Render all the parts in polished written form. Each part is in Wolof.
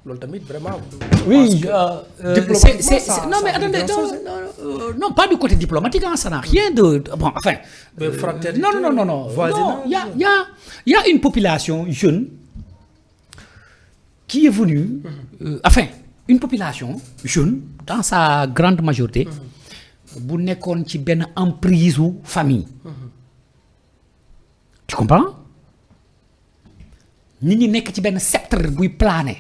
loolu tamit vraiment. Oui, non mais attendez, non, pas du côté diplomatique, hein, ça n'a rien de bon, enfin. Non. Il y a une population jeune qui est venue, enfin, une population jeune dans sa grande majorité, bu nekkoon ci benn emprise ou famille. Tu comprends? Nit ñi nekk ci benn sceptre buy plané.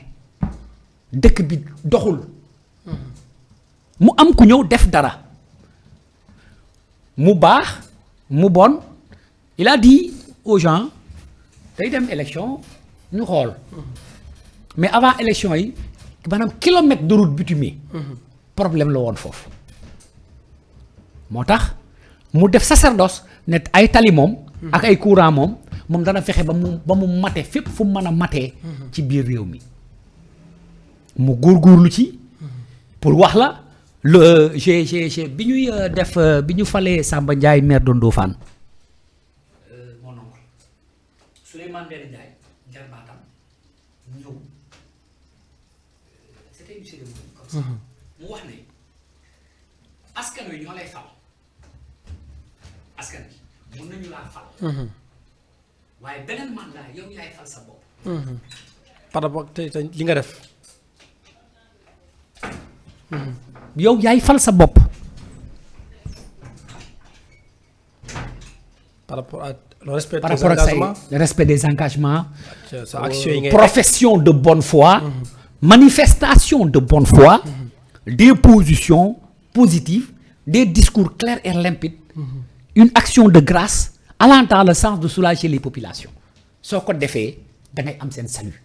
Dëkk bi doxul. Mu am ku ñëw def dara. Mu baax, mu bon. Il a dit aux gens, day dem élection ñu xool. Mais avant élection yi maanaam kilomètre de route bitumée. Problème la woon foofu. Moo tax mu def sacerdoce ne ay tali moom. Ak ay courant moom dana fexe ba mu mate fépp fu mu mën a matee. ci biir réew mi. mu góorgóorlu ci. pour wax la j'ai bi ñuy def bi ñu falee Samba Ndiaye maire de Ndofane. Mon oncle Souleymane Ndéné Ndiaye jarbaatam ñëw c'était une cérémonie comme ça. mu wax ne askan wi ñoo lay fal askan bi mën nañu laa fal. waaye beneen mandat yow yaay fal sa bopp. par rapport tey li nga def. yow yaay fal sa bopp. par rapport à le respect par des rapport engagements. ak le respect des engagements. sa action yi ngay profession de bonne foi. manifestation de bonne foi. des positions positives. des discours clairs et limpides. une action de grâce allant dans le sens de soulager les populations. soo ko defee da ngay am seen salut.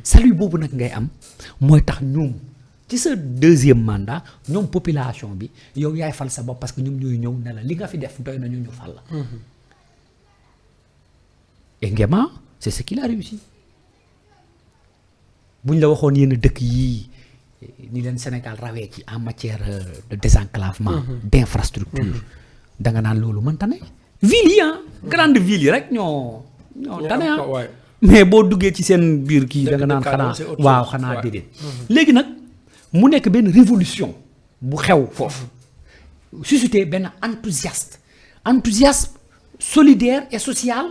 salut boobu nag ngay am mooy tax ñoom ci sa deuxième mandat ñoom population bi yow yaay fal sa bopp parce que ñoom ñooy ñëw ne la li nga fi def doy na ñu fal la. et Nguema c'est ce qu'il a réussi. buñ la waxoon yenn dëkk yii ni leen Sénégal rawee ci en matière de désenclavement. d'infrastructure. da nga naan loolu mënta ne. ville yi grande ville yi rek ñoo tane mais boo duggee ci seen biir kii da nga naan xanaa waaw xanaa déedéet. léegi nag mu nekk benn révolution bu xew foofu susciter benn enthousiasme solidaire et social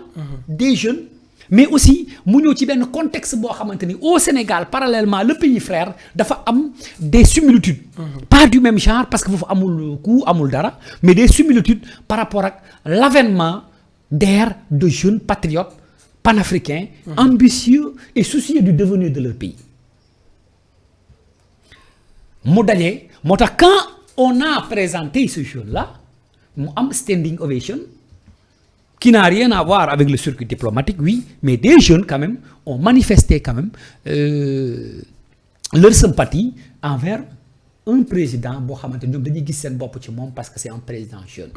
des jeunes mais aussi mu ñëw ci benn contexte boo xamante ni au Sénégal parallèlement le pays frère dafa am des similitudes pas du même genre parce que foofu amul ku amul dara mais des similitudes par rapport ak l'avènement d'ère de jeunes patriotes panafricains ambitieux et soucieux du devenir de leur pays. mu dajee moo tax quand on a présenté ce jeune-là mu am standing ovation qui n'a rien à voir avec le circuit diplomatique oui mais des jeunes quand même ont manifesté quand même leur sympathie envers un président boo xamante ñoom dañuy gis seen bopp ci moom parce que c'est un président jeune.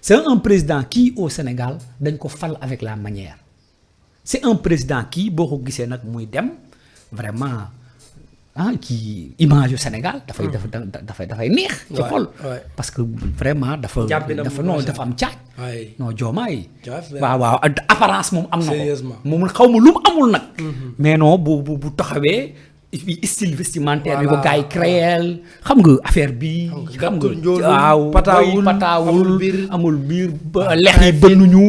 C'est un président qui au Sénégal dañ ko fal avec la manière. C'est un président qui boo ko gisee nag muy dem vraiment qui image au Sénégal dafay neex. ci xol parce que vraiment dafa am caaj. non Diomaye. waaw apparence moom am na ko. moom xaw ma lu mu amul nag. mais non bu taxawee. style vestimentaire bi ko gars yi créel xam nga affaire bi. xam nga waaw pataawul amul biir lex yi bënnuñu.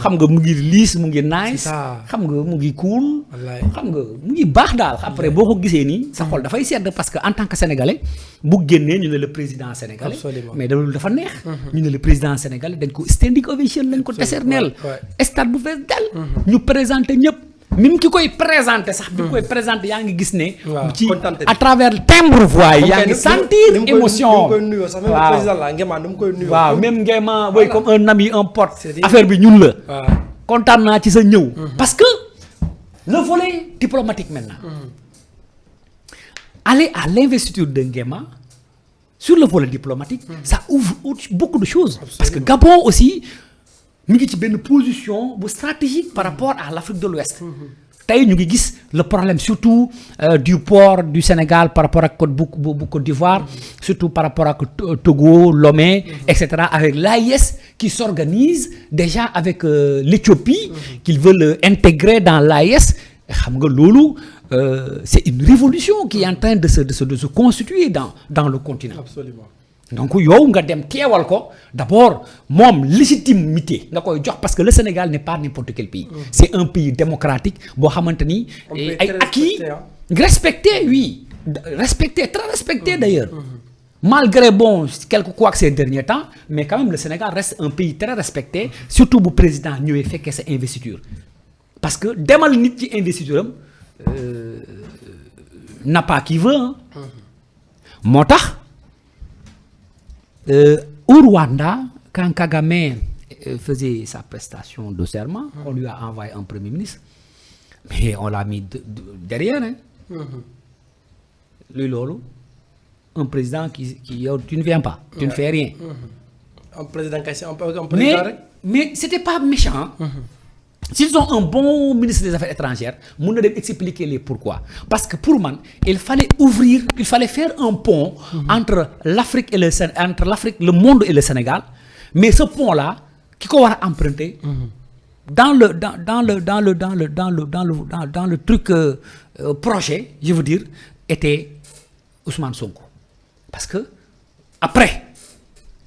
xam nga mu ngi liis mu ngi nice. xam nga mu ngi cool. xam nga mu ngi baax daal après boo ko gisee nii sa xol dafay sedd parce que en tant que sénégalais bu génnee ñu ne le président sénégalais. mais loolu dafa neex. ñu ne le président sénégalais dañ ko standing ovation lañ ko décernel. stade bu fees dal. ñu présenté ñëpp. même ki koy présenté sax bi koy présenté yaa ngi gis ne ci à travers timbre voix yi yaa ngi sentir émotion waaw même Nguema woy comme un ami un pote affaire bi ñun la kontaan naa ci sa ñëw parce que le volet diplomatique maintenant aller à l'investiture de Nguema sur le volet diplomatique ça ouvre beaucoup de choses parce que Gabon aussi ñu ngi ci benn position bu stratégique par rapport à l'Afrique de l'Ouest tey ñu ngi gis le problème surtout du port du Sénégal par rapport ak Côte d'Ivoire surtout par rapport ak Togo Lomé etc avec l'AIS qui s'organise déjà avec l'Éthiopie qu'ils veulent intégrer dans l'AIS xam nga loolu c'est une révolution qui est en train de se constituer dans le continent. Absolument. Donc yow nga dem teewal ko d'abord moom légitimité nga koy jox parce que le Sénégal n'est pas n'importe quel pays. C'est un pays démocratique boo xamante ni ay acquis respecté, oui, respecté, très respecté d'ailleurs. Malgré bon quelques couacs ces derniers temps, mais quand même le Sénégal reste un pays très respecté, surtout bu président ñëwee fekkee sa investiture. Parce que demal nit ci investiture am n'a pas qui veut. Moo tax au Rwanda, quand Kagame faisait sa prestation de serment, on lui a envoyé un premier ministre, mais on l'a mis derrière. Hein. Lui, Lolo, un président qui tu ne viens pas, tu ne fais rien. Un président cassé, un président. Mais c'était pas méchant. S'ils ont un bon ministre des Affaires étrangères, on devait expliquer les pourquoi. Parce que pour moi, il fallait faire un pont entre l'Afrique et le monde et le Sénégal. Mais ce pont-là, qui qu'on va emprunter dans le truc projet, je veux dire, était Ousmane Sonko. Parce que après,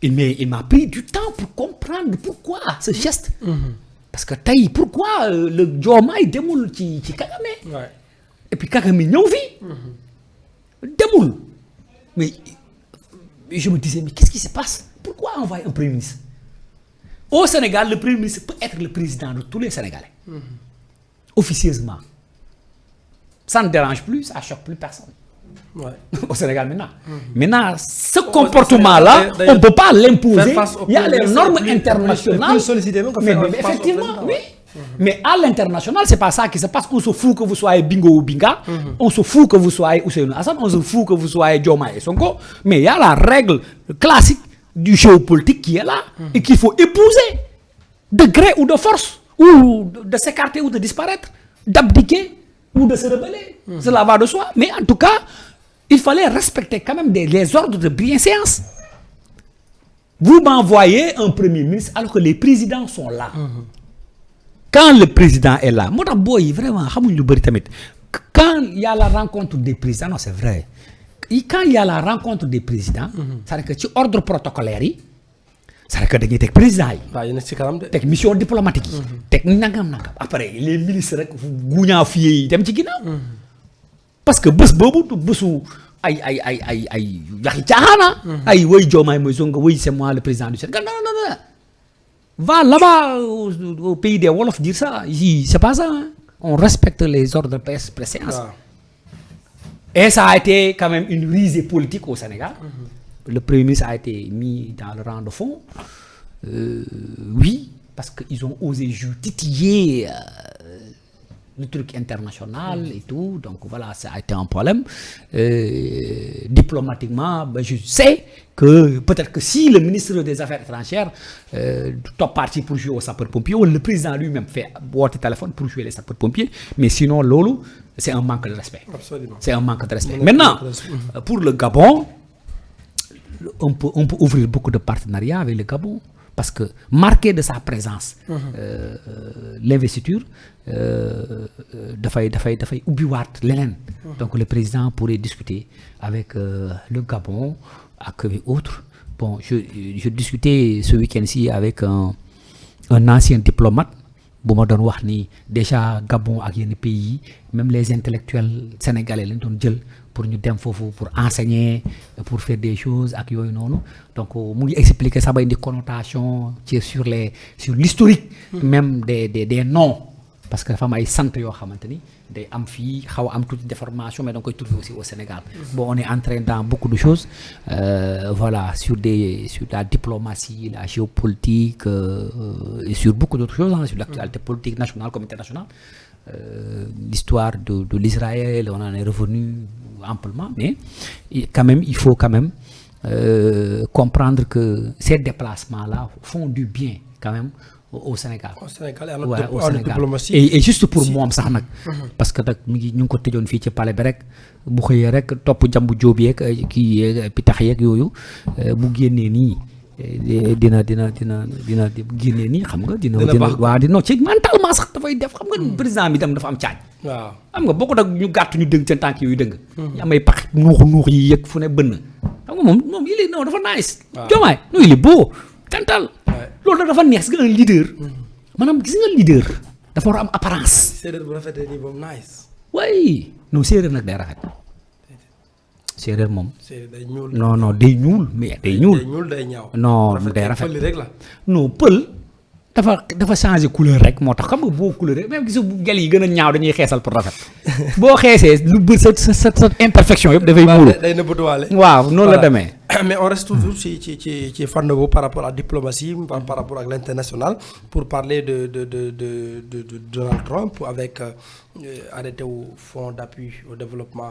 il m'a pris du temps pour comprendre pourquoi ce geste. Parce que tey pourquoi le Diomaye demul ci Kagame. Ouais. Et puis Kagame ñëw fi. Demul. Mais je me disais mais qu'est-ce qui se passe? Pourquoi envoyer un premier ministre? Au Sénégal, le premier ministre peut être le président de tous les Sénégalais. Officieusement. Ça ne dérange plus, ça choque plus personne. Ouais. Au Sénégal maintenant. Maintenant, ce comportement-là, on ne peut pas l'imposer. Il y a les normes internationales. Mais effectivement, oui. Mais à l'international, c'est pas ça qui se passe. On se fout que vous soyez Bingo ou Binga. On se fout que vous soyez Ousseynou Assane. On se fout que vous soyez Diomaye et Sonko. Mais il y a la règle classique du géopolitique qui est là et qu'il faut épouser de gré ou de force, ou de s'écarter ou de disparaître, d'abdiquer ou de se rebeller. Cela va de soi. Mais en tout cas, il fallait respecter quand même les ordres de bienséance. Vous m'envoyez un premier ministre alors que les présidents sont là. Quand le président est là, moi vraiment, quand il y a la rencontre des présidents, non c'est vrai. Quand il y a la rencontre des présidents, c'est-à-dire que tu ordre protocolaire, c'est-à-dire que dañuy teg président yi. Teg mission diplomatique yi. Teg nangam. Après les ministres rek guñaa fiyee yi dem ci ginnaaw. Parce que bés boobu du bésu ay yaxi caaxaana. Ay woy Diomaye mooy Sonko woy c'est moi le président du Sénégal. Non. Va là-bas au pays des Wolofs dire ça. Ici, c'est pas ça. Hein. On respecte les ordres de préséance. Et ça a été quand même une risée politique au Sénégal. Le Premier ministre a été mis dans le rang de fond. Oui, parce qu'ils ont osé titiller le truc international et tout. Donc voilà, ça a été un problème. Diplomatiquement, je sais que peut-être que si le ministre des Affaires étrangères top parti pour jouer au sapeur-pompier, ou le président lui-même fait boîte téléphone pour jouer les sapeurs-pompiers, mais sinon, Lolo, c'est un manque de respect. Absolument. C'est un manque de respect. Maintenant, pour le Gabon, on peut ouvrir beaucoup de partenariats avec le Gabon parce que marqué de sa présence l'investiture dafay ubbiwaat leneen. Donc le président pourrait discuter avec le Gabon ak autres. Bon, je discutais ce week-end-ci avec un ancien diplomate bu ma doon wax ni déjà Gabon ak yenn pays même les intellectuels sénégalais lañ doon jël pour ñu dem foofu pour enseigner pour faire des choses ak yooyu noonu. Donc mu ngi expliquer ça ba indi connotation ci sur l'historique même des noms parce que dafa am ay sant yoo xamante ni day am fii xaw a am toute déformation mais da nga koy trouver aussi au Sénégal. Bon, on est entré dans beaucoup de choses voilà sur la diplomatie, la géopolitique et sur beaucoup d'autres choses sur l'actualité politique nationale comme internationale. L'histoire de l'Israël, on en est revenu amplement, mais quand même il faut comprendre que ces déplacements-là font du bien quand même au Sénégal. Au Sénégal et au Sénégal. Diplomatie. Et juste pour moom sax nag. Parce que nag ñu ngi ko tëjoon fii ci palais bi rek bu xëyee rek topp jàmbu jóob yeeg kii yeeg pitax yeeg yooyu bu génnee nii dina génnee nii xam nga. dina baax waaw dina ci mentalement sax dafay def xam nga président bi tam dafa am caañ. waaw xam nga bokkut ak ñu gàtt ñu dëng seen tànk yooyu dëng. ñu amay pax nuux yi yëg fu ne bënn. xam nga moom il est non dafa nice. waaw Diomaye non il est beau kantal. loolu nag dafa neex gis nga un leader. maanaam gis nga leader. dafa war a am apparence. séeréer bu rafetee nii moom nice. waaye non séeréer nag day rafet. séeréer moom. séeréer day ñuul. non day ñuul mais day ñuul. day ñuul day ñaaw. non day rafet pël rek la. non pël dafa changé couleur rek moo tax xam nga boo couleur rek même gis nga gel yi gën a ñaaw dañuy xeesal pour rafet boo xeesee lu bëri sa imperfection yëpp dafay muuru. day nëbbatuwaale. waaw noonu la demee. mais on reste toujours ci fànn boobu par rapport à la diplomatie par rapport à l'international pour parler de Donald Trump avec arrêté au fonds d'appui au développement